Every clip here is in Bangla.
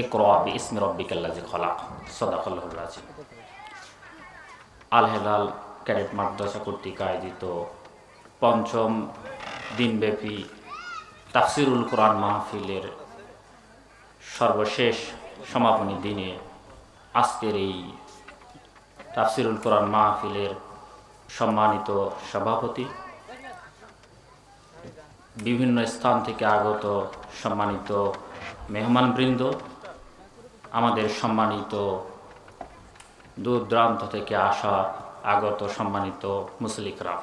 ইকরা বিইসমি রাব্বিকাল্লাযী খলাক। সাদাকাল্লাহুল আযীম। আল হেলাল ক্যাডেট মাদ্রাসা কর্তৃক আয়োজিত পঞ্চম দিনব্যাপী তাফসিরুল কোরআন মাহফিলের সর্বশেষ সমাপনী দিনে আজকের এই তাফসিরুল কোরআন মাহফিলের সম্মানিত সভাপতি, বিভিন্ন স্থান থেকে আগত সম্মানিত মেহমানবৃন্দ, আমাদের সম্মানিত দূর দূরান্ত থেকে আসা আগত সম্মানিত মুসলিকরা,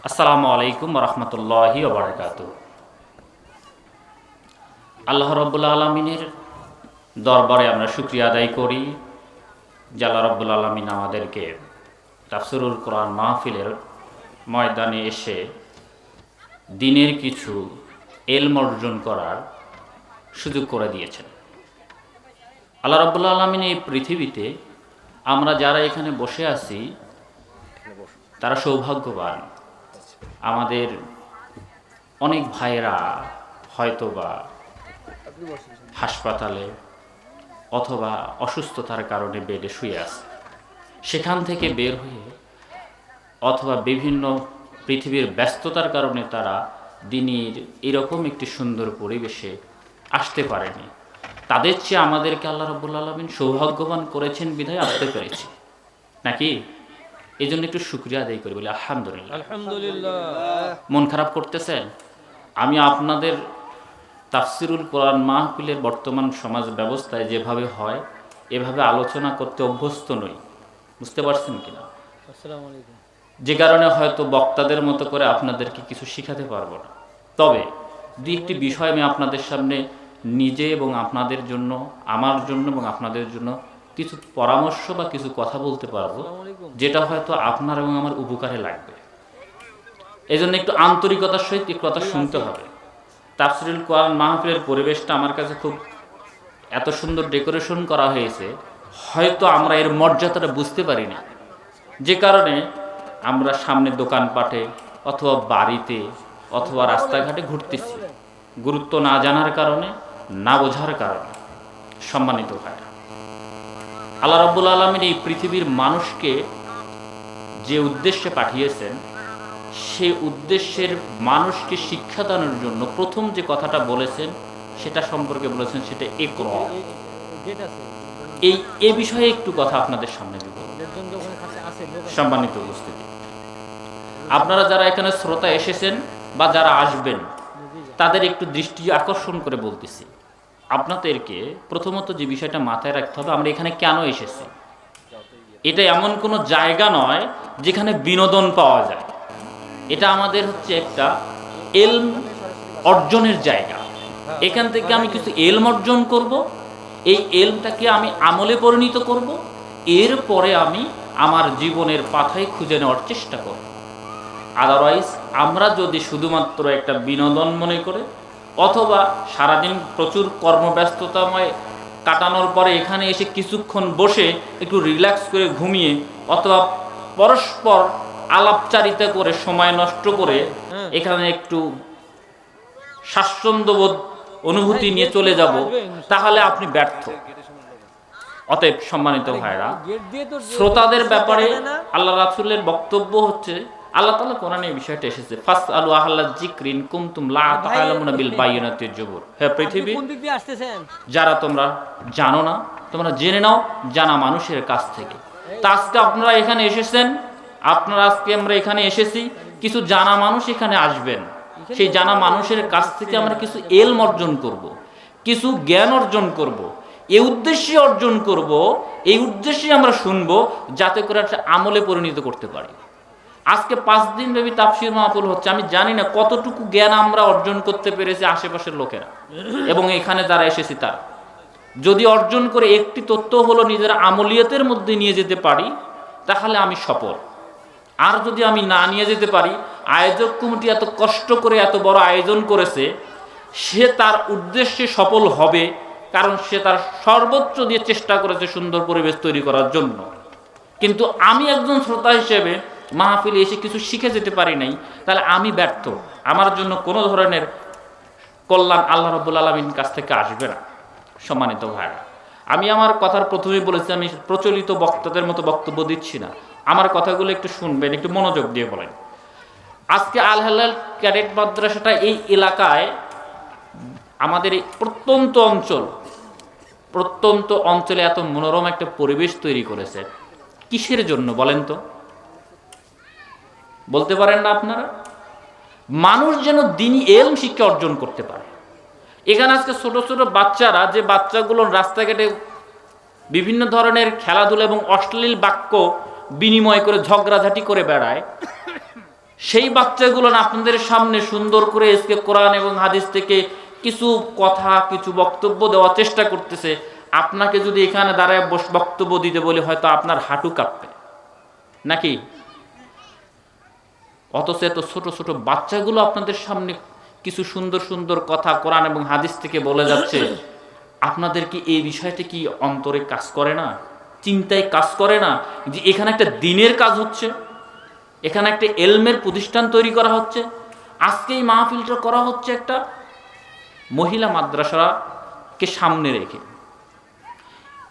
আসসালামু আলাইকুম রহমতুল্লাহি ওয়া বারাকাতুহু। আল্লাহ রাব্বুল আলামিনের দরবারে আমরা শুকরিয়া আদায় করি যে আল্লাহ রাব্বুল আলামিন আমাদেরকে তাফসিরুল কোরআন মাহফিলের ময়দানে এসে দিনের কিছু ইলম অর্জন করার সুযোগ করে দিয়েছেন। আল্লাহ রাব্বুল আলামিন এই পৃথিবীতে আমরা যারা এখানে বসে আছি তারা সৌভাগ্যবান। আমাদের অনেক ভাইয়েরা হয়তোবা হাসপাতালে অথবা অসুস্থতার কারণে বেডে শুয়ে আছে, সেখান থেকে বের হয়ে অথবা বিভিন্ন পৃথিবীর ব্যস্ততার কারণে তারা দিনের এরকম একটি সুন্দর পরিবেশে আসতে পারেনি। তাদের চেয়ে আমাদেরকে আল্লাহ রাব্বুল আলামিন সৌভাগ্যবান করেছেন বিধায় আসতে পেরেছি, নাকি? এই জন্য একটু শুকরিয়া আদায় করি, বলি আলহামদুলিল্লাহ। আলহামদুলিল্লাহ। মন খারাপ করতেছেন? আমি আপনাদের তাফসিরুল কোরআন মাহফিলের বর্তমান সমাজ ব্যবস্থায় যেভাবে হয় এভাবে আলোচনা করতে অভ্যস্ত নই, বুঝতে পারছেন কিনা? আসসালামু আলাইকুম। যে কারণে হয়তো বক্তাদের মতো করে আপনাদেরকে কিছু শিখাতে পারবো না। তবে দুই একটি বিষয় আমি আপনাদের সামনে নিজে এবং আপনাদের জন্য, আমার জন্য এবং আপনাদের জন্য কিছু পরামর্শ বা কিছু কথা বলতে পারবো, যেটা হয়তো আপনার এবং আমার উপকারে লাগবে। এই জন্য একটু আন্তরিকতার সহিত এই কথা শুনতে হবে। তাফসিরুল কোরআন মাহফিলের পরিবেশটা আমার কাছে খুব এত সুন্দর ডেকোরেশন করা হয়েছে, হয়তো আমরা এর মর্যাদাটা বুঝতে পারি না। যে কারণে আমরা সামনে দোকানপাটে অথবা বাড়িতে অথবা রাস্তাঘাটে ঘুরতেছি, গুরুত্ব না জানার কারণে, না বোঝার কারণে। সম্মানিত ভাইরা, আল্লাহ রাব্বুল আলামিন এই পৃথিবীর মানুষকে যে উদ্দেশ্যে পাঠিয়েছেন, সে উদ্দেশ্যের মানুষকে শিক্ষা দানের জন্য প্রথম যে কথাটা বলেছেন সেটা সম্পর্কে বলেছেন, সেটা ইকরা। এই বিষয়ে একটু কথা আপনাদের সামনে দিব। সম্মানিত উপস্থিতি, আপনারা যারা এখানে শ্রোতা এসেছেন বা যারা আসবেন তাদের একটু দৃষ্টি আকর্ষণ করে বলতেছি, আপনাদেরকে প্রথমত যে বিষয়টা মাথায় রাখতে হবে, আমরা এখানে কেন এসেছি। এটা এমন কোনো জায়গা নয় যেখানে বিনোদন পাওয়া যায়। এটা আমাদের হচ্ছে একটা ইলম অর্জনের জায়গা। এখান থেকে আমি কিছু ইলম অর্জন করব, এই ইলমটাকে আমি আমলে পরিণত করব, এরপরে আমি আমার জীবনের পাথায় খুঁজে নেওয়ার চেষ্টা করব। আদারওয়াইজ আমরা যদি শুধুমাত্র একটা বিনোদন মনে করে অথবা সারাদিন প্রচুর কর্মব্যস্ততাময় কাটানোর পরে এখানে এসে কিছুক্ষণ বসে একটু রিল্যাক্স করে ঘুমিয়ে অথবা পরস্পর আলাপচারিতা করে সময় নষ্ট করে এখানে একটু স্বাচ্ছন্দ্যবোধ অনুভূতি নিয়ে চলে যাব, তাহলে আপনি ব্যর্থ। অতএব সম্মানিত ভাইরা, শ্রোতাদের ব্যাপারে আল্লাহ রাসূলের বক্তব্য হচ্ছে, আল্লাহ তাআলা কোরআনে এই বিষয়টা এসেছে, ফাসআলু আহলা যিকরি ইন কুনতুম লা তা'লামুনা বিল বাইয়িনাতি জুবুর। হে পৃথিবী, যারা তোমরা জানো না তোমরা জেনে নাও জানা মানুষের কাছ থেকে। তা আজকে আপনারা এখানে এসেছেন, আমরা এখানে এসেছি, কিছু জানা মানুষ এখানে আসবেন, সেই জানা মানুষের কাছ থেকে আমরা কিছু ইলম অর্জন করব, কিছু জ্ঞান অর্জন করব। এই উদ্দেশ্যে অর্জন করব, এই উদ্দেশ্যে আমরা শুনবো, যাতে করে একটা আমলে পরিণত করতে পারি। আজকে 5 দিন ব্যাপী তাফসীর মাহফিল হচ্ছে, আমি জানি না কতটুকু জ্ঞান আমরা অর্জন করতে পেরেছি আশেপাশের লোকেরা এবং এখানে যারা এসেছি তারা। যদি অর্জন করে একটি তথ্য হলো নিজের আমলিয়াতের মধ্যে নিয়ে যেতে পারি, তাহলে আমি সফল। আর যদি আমি না নিয়ে যেতে পারি, আয়োজক কমিটি এত কষ্ট করে এত বড় আয়োজন করেছে, সে তার উদ্দেশ্যে সফল হবে, কারণ সে তার সর্বোচ্চ দিয়ে চেষ্টা করেছে সুন্দর পরিবেশ তৈরি করার জন্য। কিন্তু আমি একজন শ্রোতা হিসেবে মাহফিলে এসে কিছু শিখে যেতে পারি নাই, তাহলে আমি ব্যর্থ। আমার জন্য কোনো ধরনের কল্যাণ আল্লাহ রাব্বুল আলামিন কাছ থেকে আসবে না। সম্মানিত ভাইরা, আমি আমার কথার প্রথমেই বলেছি আমি প্রচলিত বক্তাদের মতো বক্তব্য দিচ্ছি না। আমার কথাগুলো একটু শুনবেন, একটু মনোযোগ দিয়ে বলেন। আজকে আল হালাল ক্যাডেট মাদ্রাসাটা এই এলাকায়, আমাদের এই প্রত্যন্ত অঞ্চলে এত মনোরম একটা পরিবেশ তৈরি করেছে কিসের জন্য বলেন তো? বলতে পারেন না আপনারা? মানুষ যেন দ্বীনি ইলম শিক্ষা অর্জন করতে পারে। এখানে আজকে ছোট ছোট বাচ্চারা, যে বাচ্চাগুলো রাস্তাঘাটে বিভিন্ন ধরনের খেলাধুলা এবং অশ্লীল বাক্য বিনিময় করে ঝগড়াঝাটি করে বেড়ায়, সেই বাচ্চাগুলো আপনাদের সামনে সুন্দর করে আজকে কোরআন এবং হাদিস থেকে কিছু কথা, কিছু বক্তব্য দেওয়ার চেষ্টা করতেছে। আপনাকে যদি এখানে দাঁড়ায় বক্তব্য দিতে বলে হয়তো আপনার হাঁটু কাঁপবে নাকি? অথচ এত ছোট ছোট বাচ্চাগুলো আপনাদের সামনে কিছু সুন্দর সুন্দর কথা কোরআন এবং হাদিস থেকে বলে যাচ্ছে। আপনাদের কি এই বিষয়টা কি অন্তরে কাজ করে না, চিন্তায় কাজ করে না যে এখানে একটা দ্বীনের কাজ হচ্ছে, এখানে একটা ইলমের প্রতিষ্ঠান তৈরি করা হচ্ছে? আজকে এই মাহফিলটা করা হচ্ছে একটা মহিলা মাদ্রাসাকে সামনে রেখে।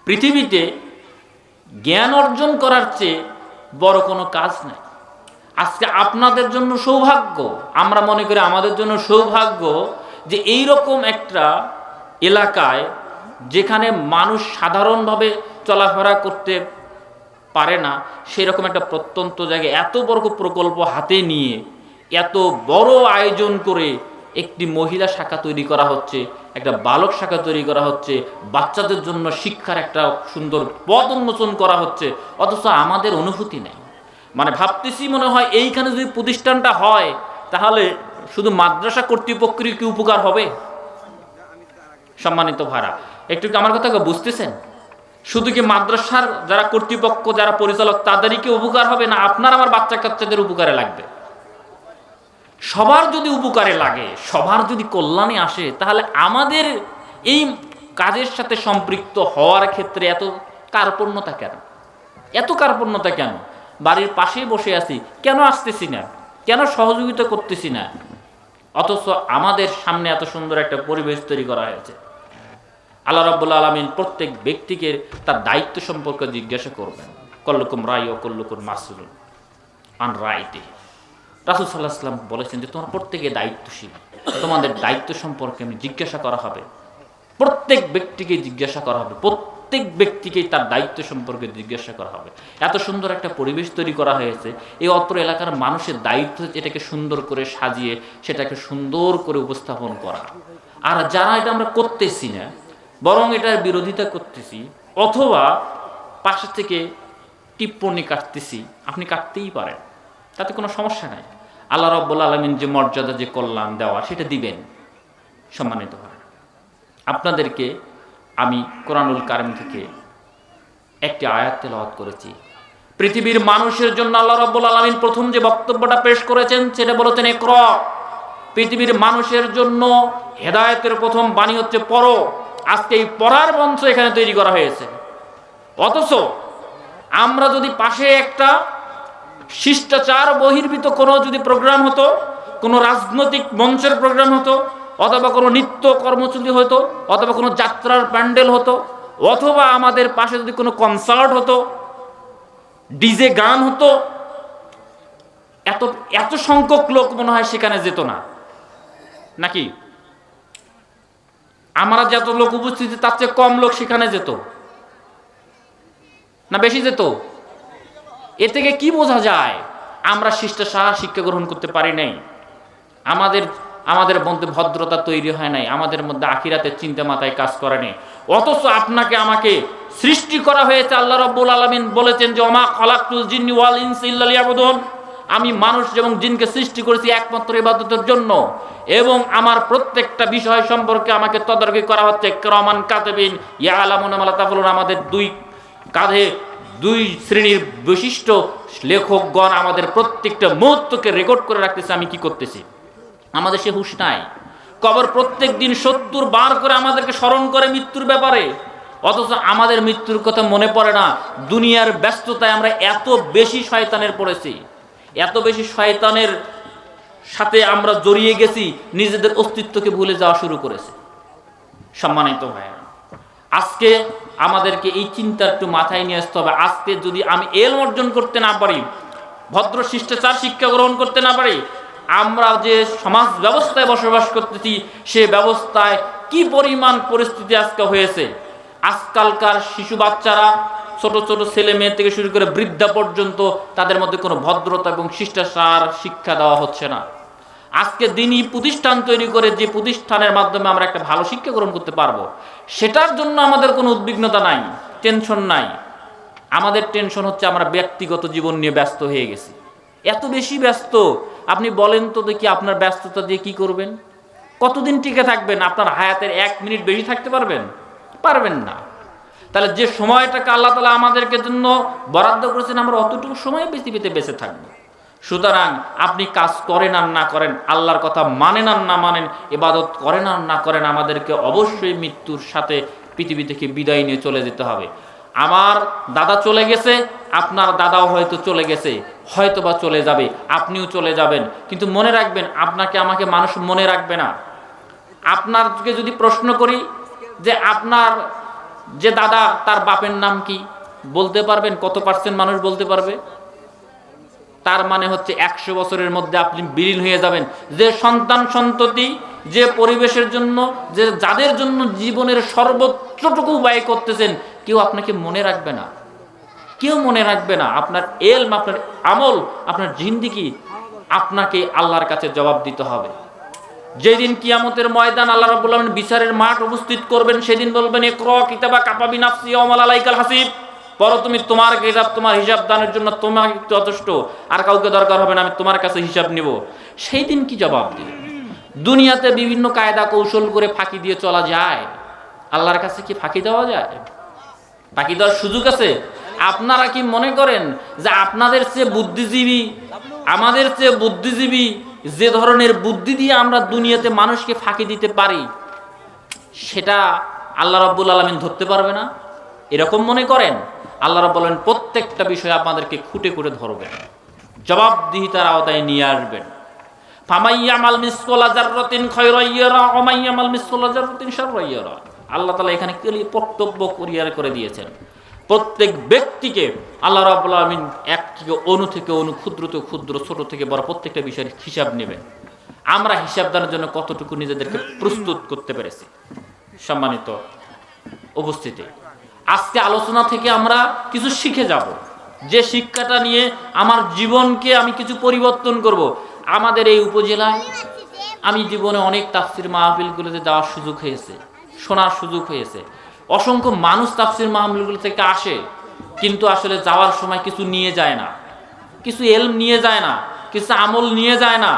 পৃথিবীতে জ্ঞান অর্জন করার চেয়ে বড় কোনো কাজ নাই। আজকে আপনাদের জন্য সৌভাগ্য, আমরা মনে করি আমাদের জন্য সৌভাগ্য যে এই রকম একটা এলাকায়, যেখানে মানুষ সাধারণভাবে চলাফেরা করতে পারে না, সেই রকম একটা প্রত্যন্ত জায়গায় এত বড় প্রকল্প হাতে নিয়ে এত বড় আয়োজন করে একটি মহিলা শাখা তৈরি করা হচ্ছে, একটা বালক শাখা তৈরি করা হচ্ছে, বাচ্চাদের জন্য শিক্ষার একটা সুন্দর পথ উন্মোচন করা হচ্ছে। অথচ আমাদের অনুভূতি নেই। মানে ভাবতেছি মনে হয় এইখানে যদি প্রতিষ্ঠানটা হয় তাহলে শুধু মাদ্রাসা কর্তৃপক্ষের কি উপকার হবে? সম্মানিত ভাড়া, একটু কি আমার কথা বুঝতেছেন? শুধু কি মাদ্রাসার যারা কর্তৃপক্ষ, যারা পরিচালক, তাদেরই কি উপকার হবে, না আপনার আমার বাচ্চা কাচ্চাদের উপকারে লাগবে? সবার যদি উপকারে লাগে, সবার যদি কল্যাণে আসে, তাহলে আমাদের এই কাজের সাথে সম্পৃক্ত হওয়ার ক্ষেত্রে এত কার্পণ্যতা কেন? এত কার্পণ্যতা কেন? বাড়ির পাশেই বসে আছি, কেন আসতেছি না, কেন সহযোগিতা করতেছি না? অথচ আমাদের সামনে এত সুন্দর একটা পরিবেশ তৈরি করা হয়েছে। আল্লাহ রাব্বুল আলামিন প্রত্যেক ব্যক্তিকে তার দায়িত্ব সম্পর্কে জিজ্ঞাসা করবেন। কুল্লুকুম রাই ওয়া কুল্লুকুম মাসউলুন আন রাইতিহি। রাসূল সাল্লাল্লাহু আলাইহি ওয়াসাল্লাম বলেছেন যে তোমরা প্রত্যেকে দায়িত্বশীল, তোমাদের দায়িত্ব সম্পর্কে আমি জিজ্ঞাসা করা হবে। প্রত্যেক ব্যক্তিকে জিজ্ঞাসা করা হবে, প্রত্যেক ব্যক্তিকে তার দায়িত্ব সম্পর্কে জিজ্ঞাসা করা হবে। এত সুন্দর একটা পরিবেশ তৈরি করা হয়েছে, এই অত্র এলাকার মানুষের দায়িত্ব এটাকে সুন্দর করে সাজিয়ে সেটাকে সুন্দর করে উপস্থাপন করা। আর যারা এটা আমরা করতেছি না, বরং এটার বিরোধিতা করতেছি অথবা পাশে থেকে টিপ্পনি কাটতেছি, আপনি কাটতেই পারেন, তাতে কোনো সমস্যা নাই। আল্লাহ রাব্বুল আলামিন যে মর্যাদা, যে কল্যাণ দেওয়া, সেটা দিবেন। সম্মানিত হয়, আপনাদেরকে আমি কোরআনুল কারীম থেকে একটি আয়াত তেলাওয়াত করেছি। পৃথিবীর মানুষের জন্য আল্লাহ রাব্বুল আলামিন প্রথম যে বক্তব্যটা পেশ করেছেন সেটা বলেছেন ইকরা। পৃথিবীর মানুষের জন্য হেদায়েতের প্রথম বাণী হচ্ছে পড়ো। আজকে এই পড়ার মঞ্চ এখানে তৈরি করা হয়েছে। অথচ আমরা যদি পাশে একটা শিষ্টাচার বহির্ভূত কোনো যদি প্রোগ্রাম হতো, কোনো রাজনৈতিক মঞ্চের প্রোগ্রাম হতো, অথবা কোনো নৃত্য কর্মসূচি হতো, অথবা কোনো যাত্রার প্যান্ডেল হতো, অথবা আমাদের পাশে যদি কোনো কনসার্ট হতো, ডিজে গান হতো, এত এত সংখ্যক লোক মনে হয় সেখানে যেত না নাকি? আমরা যত লোক উপস্থিতি তার চেয়ে কম লোক সেখানে যেত না বেশি যেত? এ থেকে কি বোঝা যায়? আমরা শিষ্টাচার শিক্ষা গ্রহণ করতে পারি নাই, আমাদের মধ্যে ভদ্রতা তৈরি হয় নাই, আমাদের মধ্যে আখিরাতের চিন্তা মাথায় কাজ করে নাই। অথচ আপনাকে আমাকে সৃষ্টি করা হয়েছে, আল্লাহ রাব্বুল আলামিন বলেছেন যে ওমা খালাকতুল জিন্নি ওয়াল ইনসা ইল্লা লিয়াবুদুন, আমি মানুষ এবং জিনকে সৃষ্টি করেছি একমাত্র ইবাদতের জন্য, এবং আমার প্রত্যেকটা বিষয় সম্পর্কে আমাকে তদারকি করা হচ্ছে। কিরামান কাতিবিন ইয়ালামুনা মা লা তাফালুন, আমাদের দুই কাঁধে দুই শ্রেণীর বিশিষ্ট লেখকগণ আমাদের প্রত্যেকটা মুহূর্তকে রেকর্ড করে রাখতেছে আমি কি করতেছি। আমাদের সে হুঁশ নাই। কবর প্রত্যেক দিন ৭০ বার করে আমাদেরকে স্মরণ করে মৃত্যুর ব্যাপারে, অথচ আমাদের মৃত্যুর কথা মনে পড়ে না। দুনিয়ার ব্যস্ততায় আমরা এত বেশি শয়তানের পড়েছি, এত বেশি শয়তানের সাথে আমরা জড়িয়ে গেছি, নিজেদের অস্তিত্বকে ভুলে যাওয়া শুরু করেছে। সম্মানিত ভাইরা, আজকে আমাদেরকে এই চিন্তা একটু মাথায় নিয়ে আসতে হবে। আজকে যদি আমি এলম অর্জন করতে না পারি, ভদ্র শিষ্টাচার শিক্ষা গ্রহণ করতে না পারি, আমরা যে সমাজ ব্যবস্থায় বসবাস করতেছি সে ব্যবস্থায় কি পরিমাণ পরিস্থিতি আজকে হয়েছে। আজকালকার শিশু বাচ্চারা, ছোট ছোট ছেলে মেয়ে থেকে শুরু করে বৃদ্ধা পর্যন্ত, তাদের মধ্যে কোনো ভদ্রতা এবং শিষ্টাচার শিক্ষা দেওয়া হচ্ছে না। আজকে দিনই প্রতিষ্ঠান তৈরি করে যে প্রতিষ্ঠানের মাধ্যমে আমরা একটা ভালো শিক্ষা গ্রহণ করতে পারবো, সেটার জন্য আমাদের কোনো উদ্বিগ্নতা নাই, টেনশন নাই। আমাদের টেনশন হচ্ছে আমরা ব্যক্তিগত জীবন নিয়ে ব্যস্ত হয়ে গেছি। এত বেশি ব্যস্ত, আপনি বলেন তো দেখি আপনার ব্যস্ততা দিয়ে কি করবেন? কতদিন টিকে থাকবেন? আপনার হায়াতের 1 মিনিট বেশি থাকতে পারবেন? পারবেন না। তাহলে যে সময়টাকে আল্লাহ তাআলা আমাদেরকে জন্য বরাদ্দ করেছেন, আমরা অতটুকু সময় পৃথিবীতে বেঁচে থাকবো। সুতরাং আপনি কাজ করেন আর না করেন, আল্লাহর কথা মানেন আর না মানেন, ইবাদত করেন আর না করেন, আমাদেরকে অবশ্যই মৃত্যুর সাথে পৃথিবী থেকে বিদায় নিয়ে চলে যেতে হবে। আমার দাদা চলে গেছে, আপনার দাদাও হয়তো চলে গেছে, হয়তো বা চলে যাবে, আপনিও চলে যাবেন। কিন্তু মনে রাখবেন, আপনাকে আমাকে মানুষ মনে রাখবে না। আপনাকে যদি প্রশ্ন করি যে আপনার যে দাদা, তার বাপের নাম কি, বলতে পারবেন? কত % মানুষ বলতে পারবে? তার মানে হচ্ছে 100 বছরের মধ্যে আপনি বিলীন হয়ে যাবেন। যে সন্তান সন্ততি, যে পরিবেশের জন্য, যে যাদের জন্য জীবনের সর্বোচ্চটুকু ব্যয় করতেছেন, কেউ আপনাকে মনে রাখবে না, কেউ মনে রাখবে না। আপনার এলম, আপনার আমল, আপনার জিন্দেগি আপনাকে আল্লাহর কাছে জবাব দিতে হবে। যেদিন কিয়ামতের ময়দান আল্লাহ রাব্বুল আলামিন বিচারের মাঠ উপস্থিত করবেন, সেদিন বলবেন, ইকরা কিতাবা কাফা বিনাফসি ইয়াউমাল আলাইকাল হাসিব। পড়ো তুমি তোমার কিতাব, তোমার হিসাব দানের জন্য তোমার যথেষ্ট, আর কাউকে দরকার হবে না, আমি তোমার কাছে হিসাব নিব। সেই দিন কি জবাব দিবে? দুনিয়াতে বিভিন্ন কায়দা কৌশল করে ফাঁকি দিয়ে চলা যায়, আল্লাহর কাছে কি ফাঁকি দেওয়া যায়? ফাঁকি দেওয়ার সুযোগ আছে? আপনারা কি মনে করেন যে আপনাদের চেয়ে বুদ্ধিজীবী, আমাদের চেয়ে বুদ্ধিজীবী, যে ধরনের বুদ্ধি দিয়ে আমরা দুনিয়াতে মানুষকে ফাঁকি দিতে পারি, সেটা আল্লাহ রাব্বুল আলামিন ধরতে পারবে না? এরকম মনে করেন? আল্লাহ রাব্বুল আলামিন প্রত্যেকটা বিষয়ে আপনাদেরকে খুঁটে খুঁটে ধরবেন, জবাবদিহিতার আওতায় নিয়ে আসবেন। ফামাইয়ামাল মিসকালা যাররাতিন খায়রান ইয়ারা ওয়া মাইয়ামাল মিসকালা যাররাতিন শাররান ইয়ারা। আল্লাহ তাআলা এখানে ক্লিয়ার বক্তব্য ক্লিয়ার করে দিয়েছেন। প্রত্যেক ব্যক্তিকে আল্লাহ রাব্বুল আলামিন এক থেকে অণু থেকে অণু, ক্ষুদ্র থেকে ক্ষুদ্র, ছোট থেকে বড় প্রত্যেকটা বিষয়ের হিসাব নেবেন। আমরা হিসাব দেওয়ার জন্য কতটুকু নিজেদেরকে প্রস্তুত করতে পেরেছি? সম্মানিত উপস্থিতি, আজকে আলোচনা থেকে আমরা কিছু শিখে যাব, যে শিক্ষাটা নিয়ে আমার জীবনকে আমি কিছু পরিবর্তন করব। আমাদের এই উপজেলায় আমি জীবনে অনেক তাফসির মাহফিলগুলোতে যাওয়ার সুযোগ হয়েছে, শোনার সুযোগ হয়েছে। অসংখ্য মানুষ তাফসির মাহফিলগুলো থেকে আসে, কিন্তু আসলে যাওয়ার সময় কিছু নিয়ে যায় না, কিছু এলম নিয়ে যায় না, কিছু আমল নিয়ে যায় না।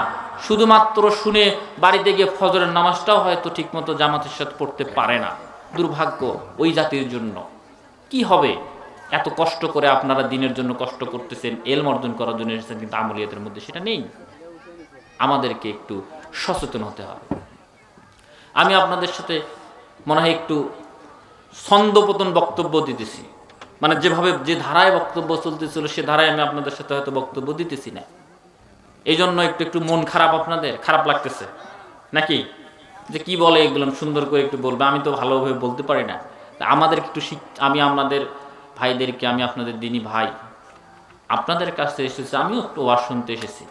শুধুমাত্র শুনে বাড়িতে গিয়ে ফজরের নামাজটাও হয়তো ঠিকমতো জামাতের সাথে পড়তে পারে না। দুর্ভাগ্য ওই জাতির জন্য। কি হবে? এত কষ্ট করে আপনারা দিনের জন্য কষ্ট করতেছেন, এলম অর্জন করার জন্য এসেছেন, কিন্তু আমলিয়াতের মধ্যে সেটা নেই। আমাদেরকে একটু সচেতন হতে হবে। আমি আপনাদের সাথে মনে হয় একটু ছন্দপতন বক্তব্য দিতেছি, মানে যেভাবে যে ধারায় বক্তব্য চলতেছিল সে ধারায় আমি আপনাদের সাথে হয়তো বক্তব্য দিতেছি না। এই জন্য একটু একটু মন খারাপ, আপনাদের খারাপ লাগতেছে নাকি? যে কি বলে এগুলো, সুন্দর করে একটু বলবে, আমি তো ভালোভাবে বলতে পারি না। আমাদের একটু আমি আপনাদের ভাইদেরকে, আমি আপনাদের দিনী ভাই, আপনাদের কাছে এসেছি, আমিও একটু ওয়াজ শুনতে এসেছি।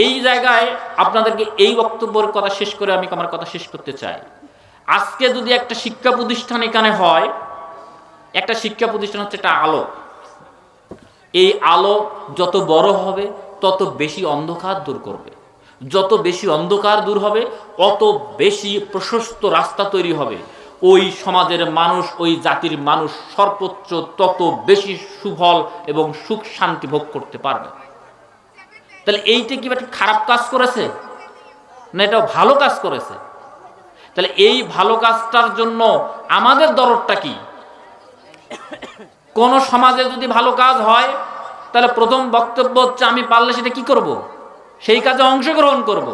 এই জায়গায় আপনাদেরকে এই বক্তব্যের কথা শেষ করে আমি আমার কথা শেষ করতে চাই। আজকে যদি একটা শিক্ষা প্রতিষ্ঠান এখানে হয়, একটা শিক্ষা প্রতিষ্ঠান হচ্ছে একটা আলো। এই আলো যত বড় হবে তত বেশি অন্ধকার দূর করবে, যত বেশি অন্ধকার দূর হবে অত বেশি প্রশস্ত রাস্তা তৈরি হবে। ওই সমাজের মানুষ, ওই জাতির মানুষ সর্বোচ্চ তত বেশি সুফল এবং সুখ শান্তি ভোগ করতে পারবে। তাহলে এইটা কি একটা খারাপ কাজ করেছে না এটা ভালো কাজ করেছে? তাহলে এই ভালো কাজটার জন্য আমাদের দরদটা কি? কোন সমাজে যদি ভালো কাজ হয়, তাহলে প্রথম বক্তব্য হচ্ছে আমি পারলে সেটা কি করব? সেই কাজে অংশগ্রহণ করব।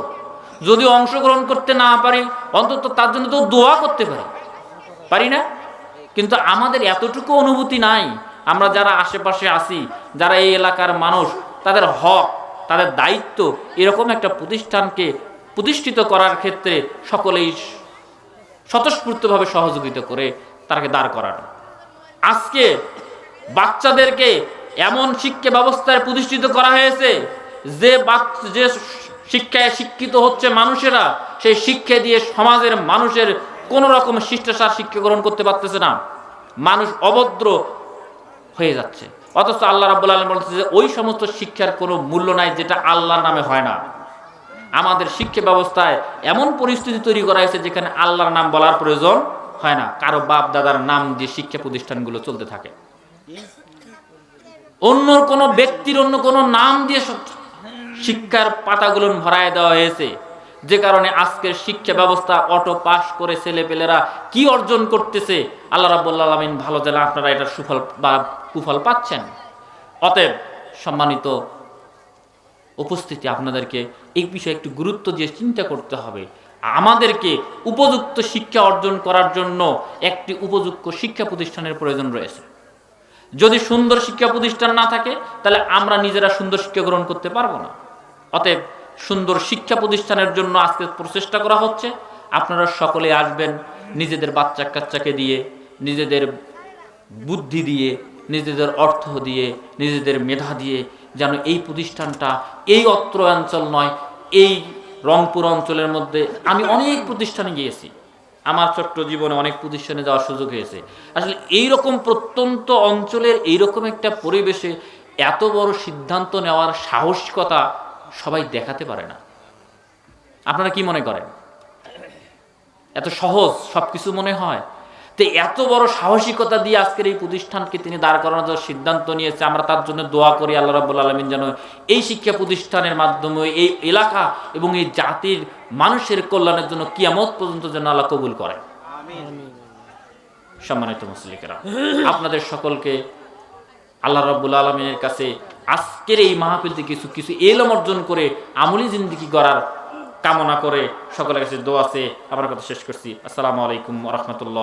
যদি অংশগ্রহণ করতে না পারি, অন্তত তার জন্য তো দোয়া করতে পারি না? কিন্তু আমাদের এতটুকু অনুভূতি নাই। আমরা যারা আশেপাশে আছি, যারা এই এলাকার মানুষ, তাদের হক, তাদের দায়িত্ব এরকম একটা প্রতিষ্ঠানকে প্রতিষ্ঠিত করার ক্ষেত্রে সকলেই স্বতঃস্ফূর্তভাবে সহযোগিতা করে তাকে দাঁড় করানো। আজকে বাচ্চাদেরকে এমন শিক্ষা ব্যবস্থায় প্রতিষ্ঠিত করা হয়েছে যে শিক্ষায় শিক্ষিত হচ্ছে মানুষেরা, সেই শিক্ষা দিয়ে সমাজের মানুষের কোন রকম শিষ্টাচার শিক্ষা গ্রহণ করতে পারতেছে না, মানুষ অভদ্র হয়ে যাচ্ছে। অথচ আল্লাহ রাব্বুল আলামিন বলতেছে যে ওই সমস্ত শিক্ষার কোনো মূল্য নাই যেটা আল্লাহর নামে হয় না। আমাদের শিক্ষা ব্যবস্থায় এমন পরিস্থিতি তৈরি করা হয়েছে যেখানে আল্লাহর নাম বলার প্রয়োজন হয় না, কারো বাপ দাদার নাম দিয়ে শিক্ষা প্রতিষ্ঠানগুলো চলতে থাকে, অন্য কোনো ব্যক্তির অন্য কোনো নাম দিয়ে শিক্ষার পাতাগুলো ভরায় দেওয়া হয়েছে, যে কারণে আজকের শিক্ষা ব্যবস্থা অটো পাস করে ছেলেপেলেরা কি অর্জন করতেছে আল্লাহ রাব্বুল আলামিন ভালো জানেন। আপনারা এটার সুফল বা কুফল পাচ্ছেন। অতএব সম্মানিত উপস্থিতি, আপনাদেরকে এই বিষয়ে একটু গুরুত্ব দিয়ে চিন্তা করতে হবে। আমাদেরকে উপযুক্ত শিক্ষা অর্জন করার জন্য একটি উপযুক্ত শিক্ষা প্রতিষ্ঠানের প্রয়োজন রয়েছে। যদি সুন্দর শিক্ষা প্রতিষ্ঠান না থাকে তাহলে আমরা নিজেরা সুন্দর শিক্ষা গ্রহণ করতে পারবো না। অতএব সুন্দর শিক্ষা প্রতিষ্ঠানের জন্য আজকে প্রচেষ্টা করা হচ্ছে। আপনারা সকলে আসবেন নিজেদের বাচ্চা কাচ্চাকে দিয়ে, নিজেদের বুদ্ধি দিয়ে, নিজেদের অর্থ দিয়ে, নিজেদের মেধা দিয়ে, যেন এই প্রতিষ্ঠানটা এই অত্র অঞ্চল নয়, এই রংপুর অঞ্চলের মধ্যে আমি অনেক প্রতিষ্ঠানে গিয়েছি, আমার ছোট্ট জীবনে অনেক প্রতিষ্ঠানে যাওয়ার সুযোগ হয়েছে। আসলে এইরকম প্রত্যন্ত অঞ্চলের এইরকম একটা পরিবেশে এত বড় সিদ্ধান্ত নেওয়ার সাহসিকতা সবাই দেখাতে পারে না। আপনারা কি মনে করেন এত সহজ সবকিছু মনে হয়? তো এত বড় সাহসিকতা দিয়ে আজকের এই প্রতিষ্ঠানকে তিনি দাঁড় করানোর সিদ্ধান্ত নিয়েছে। আমরা তার জন্য দোয়া করি আল্লাহ রাব্বুল আলামিন যেন এই শিক্ষা প্রতিষ্ঠানের মাধ্যমে এই এলাকা এবং এই জাতির মানুষের কল্যাণের জন্য কিয়ামত পর্যন্ত যেন আল্লাহ কবুল করেন। সম্মানিত মুসলিকেরা, আপনাদের সকলকে আল্লাহ রাব্বুল আলামিনের কাছে আজকের এই মাহফিল থেকে কিছু ইলম অর্জন করে আমলি জিন্দেগি গড়ার কামনা করে সকলের কাছে দোয়া আছে। আমার কথা শেষ করছি। আসসালামু আলাইকুম ওয়া রাহমাতুল্লাহ।